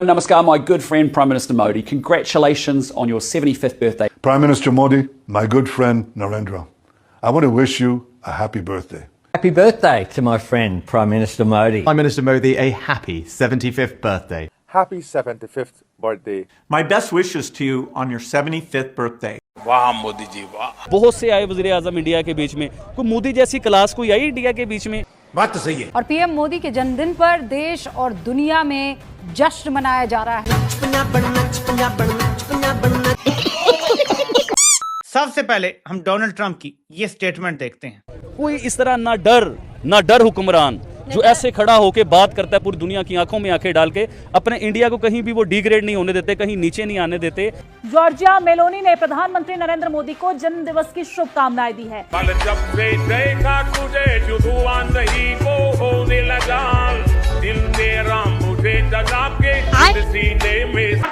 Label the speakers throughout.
Speaker 1: Namaskar, my good friend Prime Minister Modi. Congratulations on your 75th birthday.
Speaker 2: Prime Minister Modi, my good friend Narendra, I want to wish you a happy birthday.
Speaker 3: Happy birthday to my friend Prime Minister Modi.
Speaker 4: Prime Minister Modi, a happy 75th birthday.
Speaker 5: Happy 75th birthday.
Speaker 6: My best wishes to you on your 75th birthday.
Speaker 7: वाह मोदी जी वाह।
Speaker 8: बहुत से आए वज़ीर आज़म India के बीच में, कोई मोदी जैसी क्लास कोई आई इंडिया के बीच में?
Speaker 7: बात तो सही है।
Speaker 9: और पीएम मोदी के जन्मदिन पर देश और दुनिया में जश्न मनाया जा रहा है।
Speaker 10: सबसे पहले हम डोनाल्ड ट्रंप की ये स्टेटमेंट देखते हैं।
Speaker 8: कोई इस तरह ना डर हुक्मरान जो ऐसे खड़ा होके बात करता है, पूरी दुनिया की आंखों में आंखें डाल के, अपने इंडिया को कहीं भी वो डिग्रेड नहीं होने देते, कहीं नीचे नहीं आने देते।
Speaker 11: जॉर्जिया मेलोनी ने प्रधानमंत्री नरेंद्र मोदी को जन्म दिवस की शुभकामनाएं दी है।
Speaker 7: जब से देखा तुझे जुदुआ नहीं वो होने लगा, दिल मेरा मुझे जनाब के सीने में।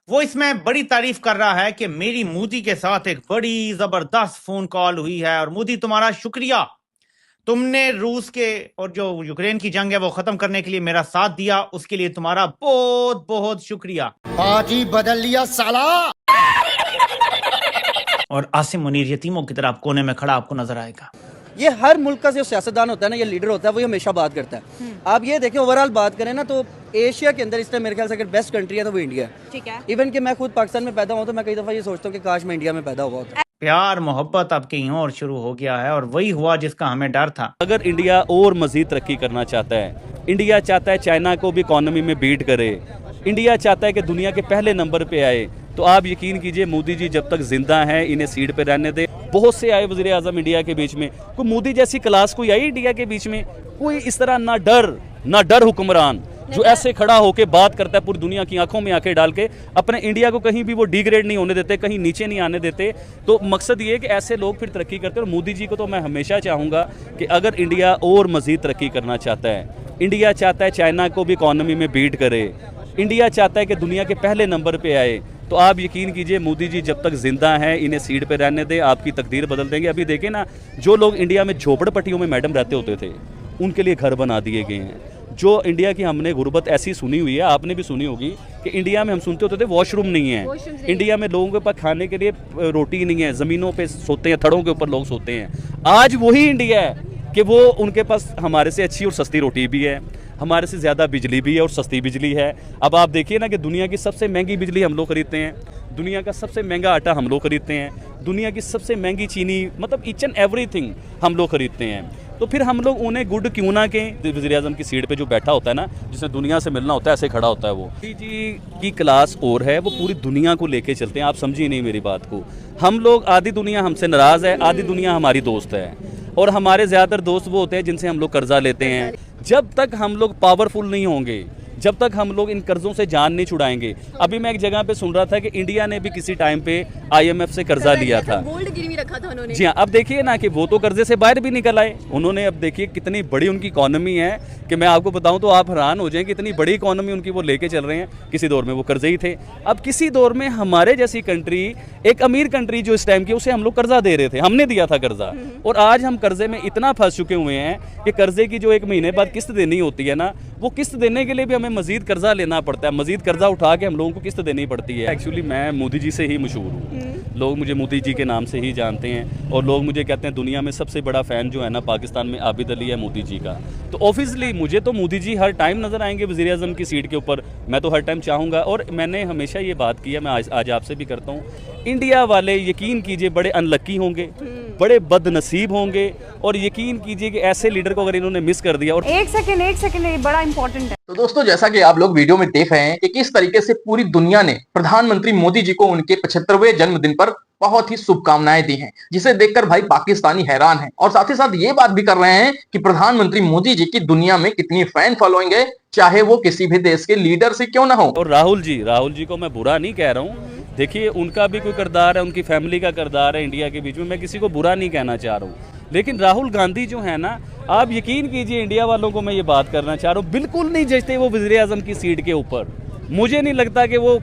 Speaker 10: वो इसमें बड़ी तारीफ कर रहा है कि मेरी मोदी के साथ एक बड़ी जबरदस्त फोन कॉल हुई है और मोदी तुम्हारा शुक्रिया, तुमने रूस के और जो यूक्रेन की जंग है वो खत्म करने के लिए मेरा साथ दिया, उसके लिए तुम्हारा बहुत बहुत शुक्रिया।
Speaker 12: बाजी बदल लिया साला।
Speaker 10: और आसिम मुनीर यतीमों की तरह कोने में खड़ा आपको नजर आएगा।
Speaker 13: ये हर मुल्क का जो सियासतदान होता है ना, ये लीडर होता है, वो हमेशा बात करता है। आप ये देखें, ओवरऑल बात करें ना तो एशिया के अंदर इस टाइम मेरे ख्याल से अगर बेस्ट कंट्री है तो वो इंडिया है। ठीक है। इवन कि मैं खुद पाकिस्तान में पैदा हुआ तो मैं कई दफा ये सोचता हूँ कि काश मैं इंडिया में पैदा हुआ होता।
Speaker 10: प्यार मोहब्बत अब कहीं और शुरू हो गया है और वही हुआ जिसका हमें डर था।
Speaker 8: अगर इंडिया और मजीद तरक्की करना चाहता है, इंडिया चाहता है चाइना को भी इकोनॉमी में बीट करे, इंडिया चाहता है कि दुनिया के पहले नंबर पे आए, तो आप यकीन कीजिए मोदी जी जब तक जिंदा हैं इन्हें सीट पे रहने दे। बहुत से आए वज़ीर आज़म इंडिया के बीच में, कोई मोदी जैसी क्लास कोई आई इंडिया के बीच में? कोई इस तरह ना डर हुक्मरान जो ऐसे खड़ा होके बात करता है, पूरी दुनिया की आंखों में आंखें डाल के, अपने इंडिया को कहीं भी वो डिग्रेड नहीं होने देते, कहीं नीचे नहीं आने देते। तो मकसद ये है कि ऐसे लोग फिर तरक्की करते हैं। और मोदी जी को तो मैं हमेशा चाहूँगा कि अगर इंडिया और मज़ीद तरक्की करना चाहता है, इंडिया चाहता है चाइना को भी इकोनॉमी में बीट करे, इंडिया चाहता है कि दुनिया के पहले नंबर पे आए, तो आप यकीन कीजिए मोदी जी जब तक जिंदा हैं इन्हें सीट पे रहने दें, आपकी तकदीर बदल देंगे। अभी देखें ना, जो लोग इंडिया में झोपड़पट्टियों में मैडम रहते होते थे, उनके लिए घर बना दिए गए हैं। जो इंडिया की हमने गुर्बत ऐसी सुनी हुई है, आपने भी सुनी होगी कि इंडिया में हम सुनते होते थे वॉशरूम नहीं है, इंडिया में लोगों के पास खाने के लिए रोटी नहीं है, ज़मीनों पे सोते हैं, थड़ों के ऊपर लोग सोते हैं। आज वही इंडिया है कि वो उनके पास हमारे से अच्छी और सस्ती रोटी भी है, हमारे से ज़्यादा बिजली भी है और सस्ती बिजली है। अब आप देखिए ना कि दुनिया की सबसे महंगी बिजली हम लोग खरीदते हैं, दुनिया का सबसे महंगा आटा हम लोग खरीदते हैं, दुनिया की सबसे महंगी चीनी, मतलब ईच एंड एवरीथिंग हम लोग खरीदते हैं। तो फिर हम लोग उन्हें गुड क्यों ना के वज़ीर आज़म की सीट पे जो बैठा होता है ना, जिसने दुनिया से मिलना होता है, ऐसे खड़ा होता है वो। मोदी जी की क्लास और है, वो पूरी दुनिया को लेके चलते हैं। आप समझिए नहीं मेरी बात को। हम लोग, आधी दुनिया हमसे नाराज़ है, आधी दुनिया हमारी दोस्त है, और हमारे ज़्यादातर दोस्त वो होते हैं जिनसे हम लोग कर्जा लेते हैं। जब तक हम लोग पावरफुल नहीं होंगे, जब तक हम लोग इन कर्जों से जान नहीं छुड़ाएंगे। अभी मैं एक जगह पे सुन रहा था कि इंडिया ने भी किसी टाइम पे IMF से कर्जा लिया था, गोल्ड गिरवी रखा था उन्होंने। जी हाँ, अब देखिए ना कि वो तो कर्जे से बाहर भी निकल आए उन्होंने। अब देखिए कितनी बड़ी उनकी इकोनॉमी है कि मैं आपको बताऊं तो आप हैरान हो जाएं, कितनी बड़ी इकोनॉमी उनकी वो लेके चल रहे हैं। किसी दौर में वो कर्जे ही थे। अब किसी दौर में हमारे जैसी कंट्री, एक अमीर कंट्री जो इस टाइम की, उसे हम लोग कर्जा दे रहे थे, हमने दिया था कर्जा, और आज हम कर्जे में इतना फंस चुके हुए हैं कि कर्जे की जो 1 महीने बाद किस्त देनी होती है ना, वो किस्त देने के लिए भी हमें मजीद कर्जा लेना पड़ता है, मजीद कर्जा उठा के हम लोगों को किस्त देनी पड़ती है। एक्चुअली मैं मोदी जी से ही मशहूर हूँ, लोग मुझे मोदी जी के नाम से ही जानते हैं, और लोग मुझे कहते हैं दुनिया में सबसे बड़ा फ़ैन जो है ना पाकिस्तान में आबिद अली है मोदी जी का। तो ऑब्वियसली मुझे तो मोदी जी हर टाइम नज़र आएंगे वज़ीर आज़म की सीट के ऊपर, मैं तो हर टाइम चाहूँगा। और मैंने हमेशा ये बात की है, मैं आज आपसे भी करता हूँ, इंडिया वाले यकीन कीजिए बड़े अनलक्की होंगे, बड़े बदनसीब होंगे, और यकीन कीजिए कि ऐसे लीडर को अगर इन्होंने मिस कर दिया। और
Speaker 9: एक सेकंड बड़ा इंपॉर्टेंट है।
Speaker 14: तो दोस्तों, जैसा कि आप लोग वीडियो में देख रहे हैं कि किस तरीके से पूरी दुनिया ने प्रधानमंत्री मोदी जी को उनके 75वें जन्मदिन पर बहुत ही शुभकामनाएं दी हैं, जिसे देखकर भाई पाकिस्तानी हैरान हैं, और साथ ही साथ ये बात भी कर रहे हैं कि प्रधानमंत्री मोदी जी की दुनिया में कितनी फैन फॉलोइंग है, चाहे वो किसी भी देश के लीडर से क्यों ना हो।
Speaker 8: और राहुल जी को मैं बुरा नहीं कह रहा हूँ, देखिए उनका भी कोई किरदार है, उनकी फैमिली का किरदार है इंडिया के बीच में, मैं किसी को बुरा नहीं कहना चाह रहा हूँ। लेकिन राहुल गांधी जो है ना, आप यकीन कीजिए इंडिया वालों को मैं ये बात करना चाह रहा हूँ, बिल्कुल नहीं जचते वो वज़ीर आज़म की सीट के ऊपर। मुझे नहीं लगता कि वो,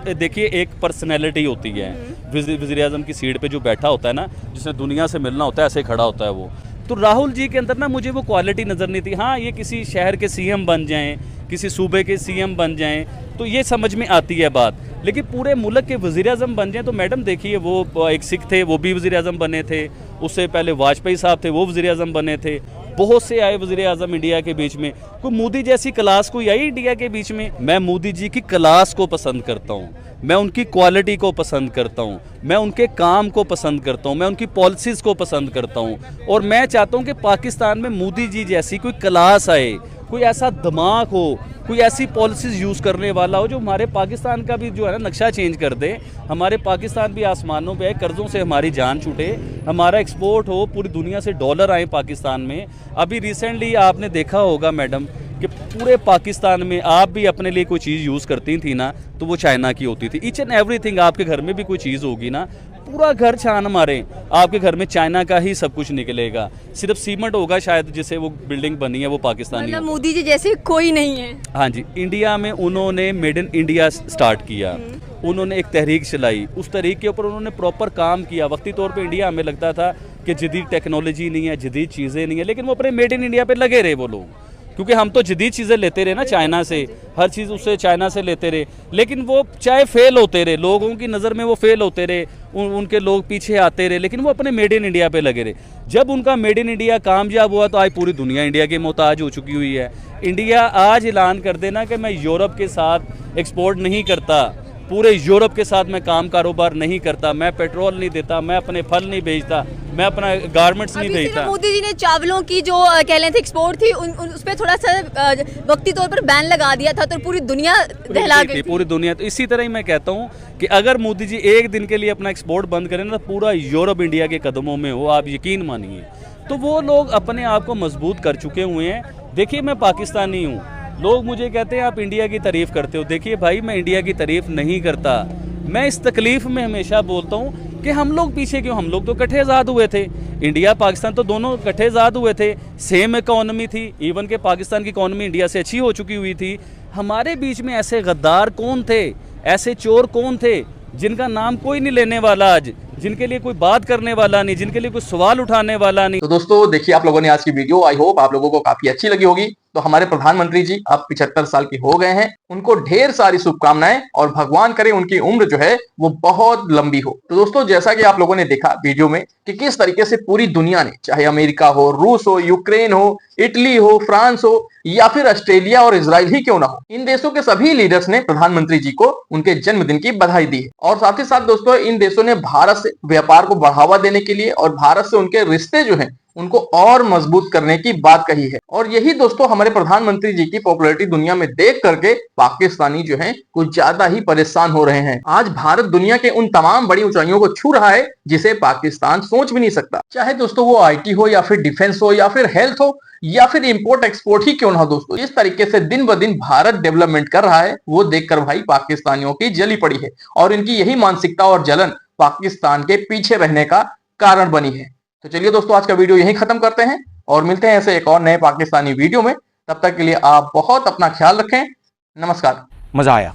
Speaker 8: देखिए एक पर्सनैलिटी होती है वज़ीर आज़म की सीट पे जो बैठा होता है ना, जिसने दुनिया से मिलना होता है, ऐसे खड़ा होता है वो। तो राहुल जी के अंदर ना मुझे वो क्वालिटी नज़र नहीं थी। हाँ, ये किसी शहर के सीएम बन जाएं, किसी सूबे के सीएम बन जाएं तो ये समझ में आती है बात, लेकिन पूरे मुल्क के वज़ीर-ए-आज़म बन जाएं तो मैडम देखिए, वो एक सिख थे, वो भी वज़ीर-ए-आज़म बने थे, उससे पहले वाजपेयी साहब थे, वो वज़ीर-ए-आज़म बने थे, बहुत से आए वज़ीर-ए-आज़म इंडिया के बीच में। कोई मोदी जैसी क्लास कोई आई इंडिया के बीच में? मैं मोदी जी की क्लास को पसंद करता हूँ, मैं उनकी क्वालिटी को पसंद करता हूँ, मैं उनके काम को पसंद करता हूँ, मैं उनकी पॉलिसीज़ को पसंद करता हूँ, और मैं चाहता हूँ कि पाकिस्तान में मोदी जी जैसी कोई क्लास आए, कोई ऐसा दिमाग हो, कोई ऐसी पॉलिसीज़ यूज़ करने वाला हो जो हमारे पाकिस्तान का भी जो है ना नक्शा चेंज कर दे, हमारे पाकिस्तान भी आसमानों पे आए, कर्ज़ों से हमारी जान छूटे, हमारा एक्सपोर्ट हो, पूरी दुनिया से डॉलर आए पाकिस्तान में। अभी रिसेंटली आपने देखा होगा मैडम कि पूरे पाकिस्तान में आप भी अपने लिए कोई चीज़ यूज़ करती थी ना तो वो चाइना की होती थी। ईच एंड एवरीथिंग, आपके घर में भी कोई चीज़ होगी ना, पूरा घर छान मारे, आपके घर में चाइना का ही सब कुछ निकलेगा। सिर्फ सीमेंट होगा शायद जिससे वो बिल्डिंग बनी है वो पाकिस्तानी
Speaker 15: मतलब मोदी जी जैसे कोई नहीं है।
Speaker 8: हाँ जी, इंडिया में उन्होंने मेड इन इंडिया स्टार्ट किया, उन्होंने एक तहरीक चलाई, उस तहरीक के ऊपर उन्होंने प्रॉपर काम किया। वक्ती तौर पे इंडिया हमें लगता था कि जदीद टेक्नोलॉजी नहीं है, जदीद चीज़ें नहीं है, लेकिन वो अपने मेड इन इंडिया पे लगे रहे वो लोग, क्योंकि हम तो जदीद चीज़ें लेते रहे ना चाइना से, हर चीज़ उससे चाइना से लेते रहे, लेकिन वो चाहे फेल होते रहे, लोगों की नज़र में वो फेल होते रहे, उनके लोग पीछे आते रहे, लेकिन वो अपने मेड इन इंडिया पे लगे रहे। जब उनका मेड इन इंडिया कामयाब हुआ तो आज पूरी दुनिया इंडिया के मोहताज हो चुकी हुई है। इंडिया आज ऐलान कर देना कि मैं यूरोप के साथ एक्सपोर्ट नहीं करता, पूरे यूरोप के साथ मैं काम कारोबार नहीं करता, मैं पेट्रोल नहीं देता, मैं अपने फल नहीं बेचता, मैं अपना गारमेंट्स नहीं भेजता।
Speaker 15: मोदी जी ने चावलों की जो कह लेते थी एक्सपोर्ट थी उस पर थोड़ा सा वक्ती तौर पर बैन लगा दिया था, तो पूरी दुनिया दहला गई थी,
Speaker 8: पूरी दुनिया। तो इसी तरह ही मैं कहता हूँ कि अगर मोदी जी एक दिन के लिए अपना एक्सपोर्ट बंद करें ना तो पूरा यूरोप इंडिया के कदमों में हो, आप यकीन मानिए। तो वो लोग अपने आप को मजबूत कर चुके हुए हैं। देखिए, मैं पाकिस्तानी हूँ, लोग मुझे कहते हैं आप इंडिया की तारीफ़ करते हो। देखिए भाई, मैं इंडिया की तारीफ़ नहीं करता, मैं इस तकलीफ़ में हमेशा बोलता हूँ कि हम लोग पीछे क्यों, हम लोग तो इकट्ठे आज़ाद हुए थे, इंडिया पाकिस्तान तो दोनों इकट्ठे आज़ाद हुए थे, सेम इकॉनमी थी, इवन के पाकिस्तान की इकॉनमी इंडिया से अच्छी हो चुकी हुई थी। हमारे बीच में ऐसे गद्दार कौन थे, ऐसे चोर कौन थे जिनका नाम कोई नहीं लेने वाला आज, जिनके लिए कोई बात करने वाला नहीं, जिनके लिए कोई सवाल उठाने वाला नहीं।
Speaker 14: तो दोस्तों देखिए, आप लोगों ने आज की वीडियो, आई होप आप लोगों को काफी अच्छी लगी होगी। तो हमारे प्रधानमंत्री जी अब 75 साल के हो गए हैं, उनको ढेर सारी शुभकामनाएं और भगवान करे उनकी उम्र जो है वो बहुत लंबी हो। तो दोस्तों, जैसा कि आप लोगों ने देखा वीडियो में कि किस तरीके से पूरी दुनिया ने, चाहे अमेरिका हो, रूस हो, यूक्रेन हो, इटली हो, फ्रांस हो या फिर ऑस्ट्रेलिया और इजराइल ही क्यों ना हो, इन देशों के सभी लीडर्स ने प्रधानमंत्री जी को उनके जन्मदिन की बधाई दी है। और साथ ही साथ दोस्तों, इन देशों ने भारत से व्यापार को बढ़ावा देने के लिए और भारत से उनके रिश्ते जो हैं उनको और मजबूत करने की बात कही है। और यही दोस्तों हमारे प्रधानमंत्री जी की पॉपुलैरिटी दुनिया में देख करके पाकिस्तानी जो हैं कुछ ज्यादा ही परेशान हो रहे हैं। आज भारत दुनिया के उन तमाम बड़ी ऊंचाइयों को छू रहा है जिसे पाकिस्तान सोच भी नहीं सकता, चाहे दोस्तों वो आईटी हो या फिर डिफेंस हो या फिर हेल्थ हो या फिर इंपोर्ट एक्सपोर्ट ही क्यों ना हो। दोस्तों, इस तरीके से दिन ब दिन भारत डेवलपमेंट कर रहा है, वो देखकर भाई पाकिस्तानियों की जली पड़ी है और इनकी यही मानसिकता और जलन पाकिस्तान के पीछे रहने का कारण बनी है। तो चलिए दोस्तों, आज का वीडियो यहीं खत्म करते हैं और मिलते हैं ऐसे एक और नए पाकिस्तानी वीडियो में। तब तक के लिए आप बहुत अपना ख्याल रखें। नमस्कार।
Speaker 4: मजा आया।